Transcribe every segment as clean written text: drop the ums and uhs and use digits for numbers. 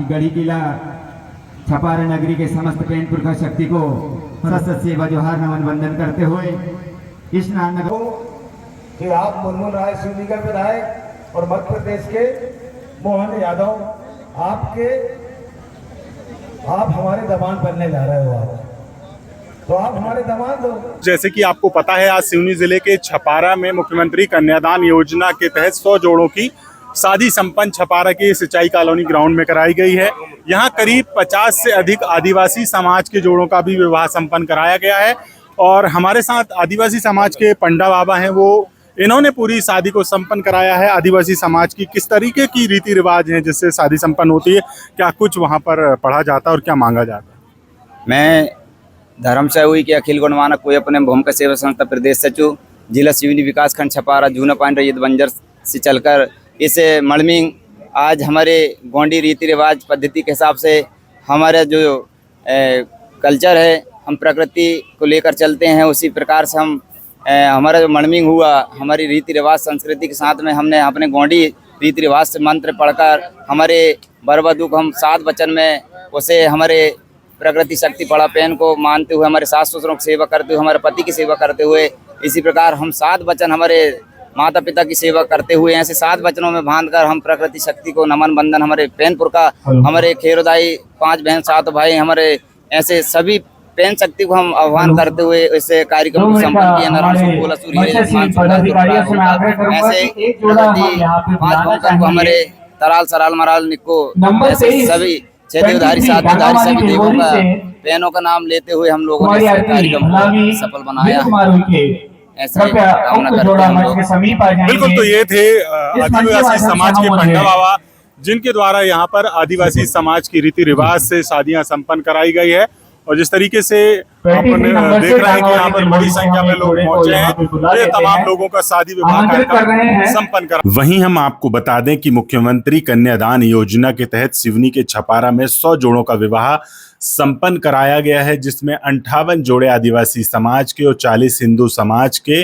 कि गढ़ी किला छपारा नगरी के समस्त पेंटपुर का शक्ति को सत सेवा जोहार नमन वंदन करते हुए इस नगर कि आप मुनमुन राय सिवनी का विधायक और मध्य प्रदेश के मोहन यादव आप हमारे दबान बनने जा रहे हो। आप तो आप हमारे दबान दो। जैसे कि आपको पता है, आज सिवनी जिले के छपारा में मुख्यमंत्री कन्यादान योजना के तहत 100 जोड़ों की शादी संपन्न छपारा के सिंचाई कॉलोनी ग्राउंड में कराई गई है। यहाँ करीब 50 से अधिक आदिवासी समाज के जोड़ों का भी विवाह संपन्न कराया गया है और हमारे साथ आदिवासी समाज के पंडा बाबा हैं, वो इन्होंने पूरी शादी को संपन्न कराया है। आदिवासी समाज की किस तरीके की रीति रिवाज हैं जिससे शादी संपन्न होती है, क्या कुछ वहाँ पर पढ़ा जाता है और क्या मांगा जाता है? मैं धर्म से हुई कि अखिल गुणमानक कोई अपने भूमिका सेवा संस्था प्रदेश सचिव जिला सिवनी विकास खंड छपारा जूना पानी रैयत बंजर से चलकर इस मड़मिंग आज हमारे गोंडी रीति रिवाज पद्धति के हिसाब से हमारा जो कल्चर है, हम प्रकृति को लेकर चलते हैं। उसी प्रकार से हम हमारा जो मड़मिंग हुआ, हमारी रीति रिवाज संस्कृति के साथ में हमने अपने गोंडी रीति रिवाज से मंत्र पढ़कर हमारे वर वधू को हम 7 वचन में उसे हमारे प्रकृति शक्ति पड़ा पेन को मानते हुए हमारे सास ससुरों की सेवा करते हुए हमारे पति की सेवा करते हुए, इसी प्रकार हम 7 वचन हमारे माता पिता की सेवा करते हुए ऐसे 7 वचनों में बांधकर हम प्रकृति शक्ति को नमन बंदन हमारे पेनपुर का हमारे खेरोदाई 5 बहन 7 भाई हमारे ऐसे सभी पेन शक्ति को हम आह्वान करते हुए इस कार्यक्रम को संपन्न किया। ऐसे हमारे तराल सराल मराल निको सभी क्षेत्रधारी साथीधारी सभी देवों का बहनों का नाम लेते हुए हम लोगों ने इस कार्यक्रम को सफल बनाया। ऐसे कामना करते हैं हम लोग। बिल्कुल, तो ये थे आदिवासी समाज के पंडा बाबा जिनके द्वारा यहाँ पर आदिवासी समाज की रीति रिवाज से शादियां संपन्न कराई गई है। और जिस तरीके से अपन देख रहे हैं कि यहाँ पर बड़ी संख्या में लोग पहुंचे हैं, ये तमाम लोगों का शादी विवाह कार्यक्रम संपन्न करा। वहीं हम आपको बता दें कि मुख्यमंत्री कन्यादान योजना के तहत सिवनी के छपारा में 100 जोड़ों का विवाह संपन्न कराया गया है, जिसमें 58 जोड़े आदिवासी समाज के और 40 हिंदू समाज के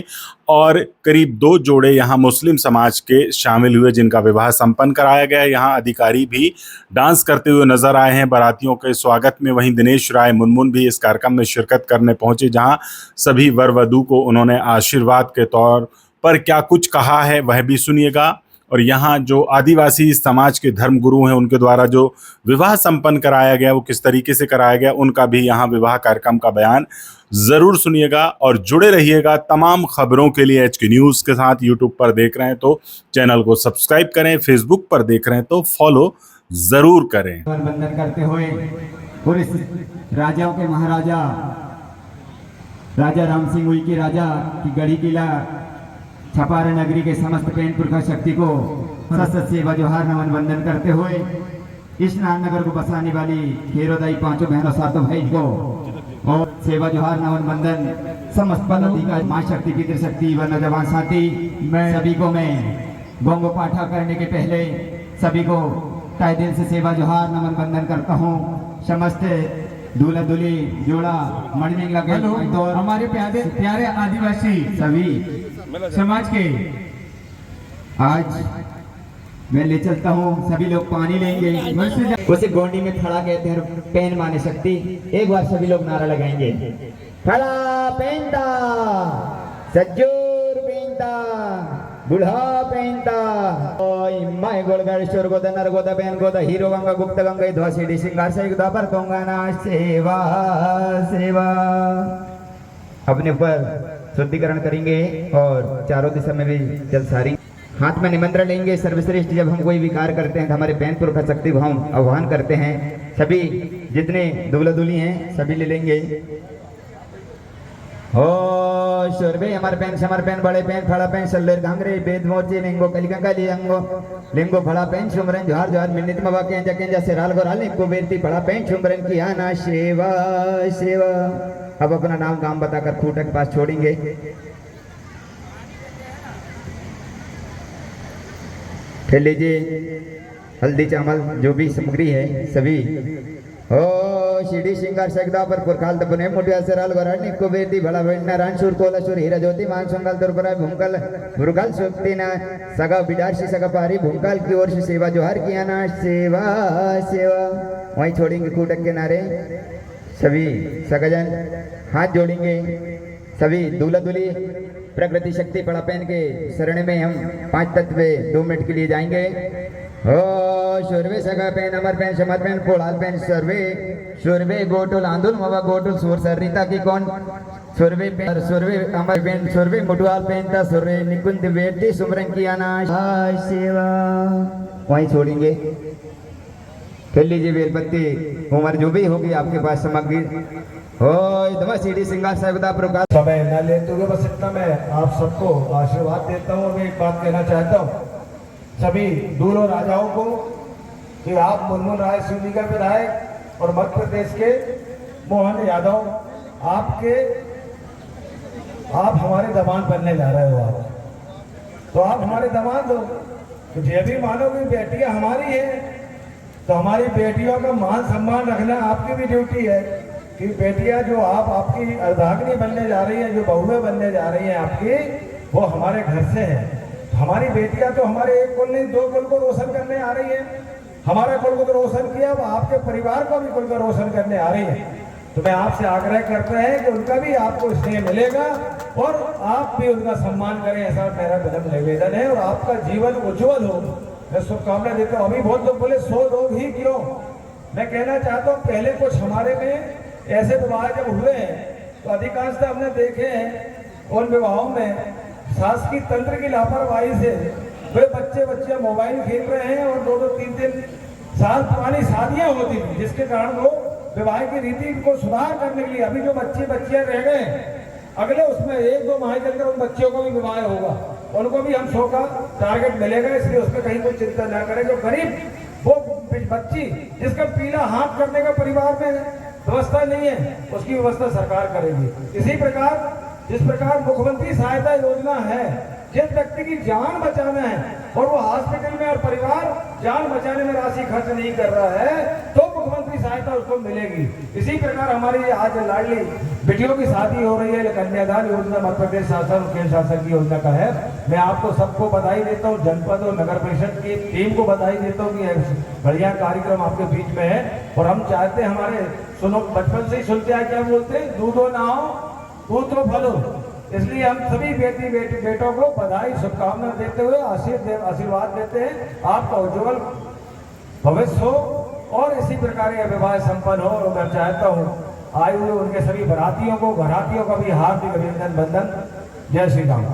और करीब 2 जोड़े यहाँ मुस्लिम समाज के शामिल हुए, जिनका विवाह संपन्न कराया गया है। यहाँ अधिकारी भी डांस करते हुए नजर आए हैं बारातियों के स्वागत में। वहीं दिनेश राय मुनमुन भी इस कार्यक्रम में शिरकत करने पहुंचे, जहां सभी वर वधू को उन्होंने आशीर्वाद के तौर पर क्या कुछ कहा है वह भी सुनिएगा। और यहाँ जो आदिवासी समाज के धर्मगुरु हैं उनके द्वारा जो विवाह संपन्न कराया गया वो किस तरीके से कराया गया, उनका भी यहाँ विवाह कार्यक्रम का बयान जरूर सुनिएगा। और जुड़े रहिएगा तमाम खबरों के लिए HK न्यूज़ के साथ। यूट्यूब पर देख रहे हैं तो चैनल को सब्सक्राइब करें, फेसबुक पर देख रहे हैं तो फॉलो जरूर करें। वंदन करते हुए पूरे राजाओं के महाराजा राजा राम सिंह उइके राजा की गढ़ी किला छपारा नगरी के समस्त पेंटपुर का शक्ति को सत सेवा जोहार नमन वंदन करते हुए इस नगर को बसाने वाली खेरोदाई 5 बहनों 7 भाई को और सेवा जोहार नमन वंदन समस्त पदाधिकारी मां शक्ति पितृ शक्ति व नौजवान साथी सभी को मैं गोंगो पाठा करने के पहले सभी को तहे दिल से सेवा जोहार नमन वंदन करता हूँ। समस्त दूल्हा दुल्ही जोड़ा मणिमिंग लगे तो हमारे प्यारे आदिवासी सभी समाज के आज मैं ले चलता हूँ। सभी लोग पानी लेंगे, उसे गोंडी में खड़ा कहते हैं पेन माने शक्ति। एक बार सभी लोग नारा लगाएंगे, खड़ा पेंता सज्जूर पेंता बुढ़ा पेंता ओय माय गोलगढ़ गोदा नर गोदा बेन गोदा हीरो गंगा गुप्त गंगा ध्वसी डी सिंगार से दापर तोंगाना सेवा सेवा। अपने पर शुद्धिकरण करेंगे और चारों दिशा में भी जल सारी हाथ में निमंत्रण लेंगे। सर्वश्रेष्ठ जब हम कोई विकार करते हैं तो हमारे पेनपुर का शक्ति को हम आह्वान करते हैं। सभी जितने दूल्हा दुल्ही हैं सभी ले लेंगे। हो शोरबे हमारे पेन समर पेन बड़े पेन खड़ा पेन सल्लेर घांगरे बेद मोचे लिंगो कलिका लिंगो लिंगो फड़ा पेन छुमरन जोहार जोहार मिन्नत में बाके जकेंजा से राल गोराल लिंगो बेरती फड़ा पेन छुमरन की आना सेवा सेवा। अब अपना नाम गांव बताकर खूंटे के पास छोड़ेंगे। फिर लीजिए हल्दी चावल जो भी सामग्री है सभी। ओ शिडी शिंगार शेगदा पर पुरखाल तपने मोटिया सराल वरानी को बेटी भला भेटना रानशूर कोलाशूर हीरा ज्योति मान संगाल तुरपरा भूमकाल भुरकाल सुक्ति ना सगा बिडारसी सगा पारी भूमकाल की ओर से सेवा जोहार किया ना सेवा सेवा वहीं छोड़ेंगे कूटक के नारे सभी सगाजन हाथ जोड़ेंगे सभी दूल्हा दुल्ही प्रकृति शक्ति पड़ा पहन के शरण में हम 5 तत्व 2 मिनट के लिए जाएंगे। हो शुरवे सगा पेन अमर पेन समर पेन पोलाल पेन सुरवे गोटुल आंदुल मवा गोटुल सुर सररीता की कौन सुरवे अमर पेन सुरवे मुटुआल पेन ता सुरवे निकुंज बेटी सुमरन की आना सेवा वहीं छोड़ेंगे। खेल लीजिए बेलपत्ती उमर जो भी होगी आपके पास सामग्री हो इधवा सीढ़ी सिंगार साहिबदा प्रकाश समय न लेते हुए बस इतना मैं आप सबको आशीर्वाद देता हूँ। मैं एक बात कहना चाहता हूँ सभी दूल्हों राजाओं को कि आप मुनमुन राय सिवनी का विधायक और मध्य प्रदेश के मोहन यादव आप हमारे दामाद बनने जा रहे हो। आप तो आप हमारे दामाद हो तो ये भी मानो कि बेटियां हमारी हैं तो हमारी बेटियों का मान सम्मान रखना आपकी भी ड्यूटी है कि बेटियां जो आपकी अर्धांगिनी बनने जा रही हैं, जो बहुएं बनने जा रही हैं आपकी, वो हमारे घर से हैं। हमारी बेटियां तो हमारे एक कुल नहीं 2 कुल को रोशन करने आ रही हैं। हमारे कुल को तो रोशन किया, अब आपके परिवार को भी कुल को रोशन करने आ रही है। तो मैं आपसे आग्रह करते हैं कि उनका भी आपको स्नेह मिलेगा और आप भी उनका सम्मान करें, ऐसा मेरा विनम्र निवेदन है। और आपका जीवन उज्जवल हो, मैं शुभकामना देता हूँ। अभी बहुत लोग बोले 100 लोग ही क्यों, मैं कहना चाहता हूँ पहले कुछ हमारे में ऐसे विवाह जब हुए हैं तो अधिकांशतः हमने देखे हैं उन विवाहों में शासकीय तंत्र की लापरवाही से वे बच्चे मोबाइल खेल रहे हैं और 2-2, 3-3 साल पुरानी शादियां होती थी, जिसके कारण वो विवाह की रीति को सुधार करने के लिए अभी जो बच्चियां रह गए अगले उसमें 1-2 माह चलकर उन बच्चियों को भी विवाह होगा, उनको भी हम 100 का टारगेट मिलेगा। इसलिए उसमें कहीं कोई चिंता ना करें। जो गरीब वो बच्ची जिसका पीला हाथ करने का परिवार में व्यवस्था नहीं है, उसकी व्यवस्था सरकार करेगी। इसी प्रकार जिस प्रकार मुख्यमंत्री सहायता योजना है, जिस व्यक्ति की जान बचाना है और वो हॉस्पिटल में और परिवार जान बचाने में राशि खर्च नहीं कर रहा है तो मुख्यमंत्री सहायता उसको मिलेगी। इसी प्रकार हमारी आज लाडली बेटियों की शादी हो रही है, कन्यादान योजना मध्य प्रदेश शासन और केंद्र शासन की योजना का है। मैं आपको सबको बधाई देता हूँ, जनपद और नगर परिषद की टीम को बधाई देता हूँ कि बढ़िया कार्यक्रम आपके बीच में है। और हम चाहते हैं हमारे सुनो बचपन से ही सुनते हैं क्या बोलते हैं, दूधो ना हो पुत्र फलो। इसलिए हम सभी बेटों को बधाई शुभकामना देते हुए आशीर्वाद देते हैं आपका उज्जवल भविष्य हो और इसी प्रकार यह विवाह संपन्न हो। और मैं चाहता हूँ आए हुए उनके सभी बरातियों का भी हार्दिक अभिनंदन बंधन। जय श्री राम।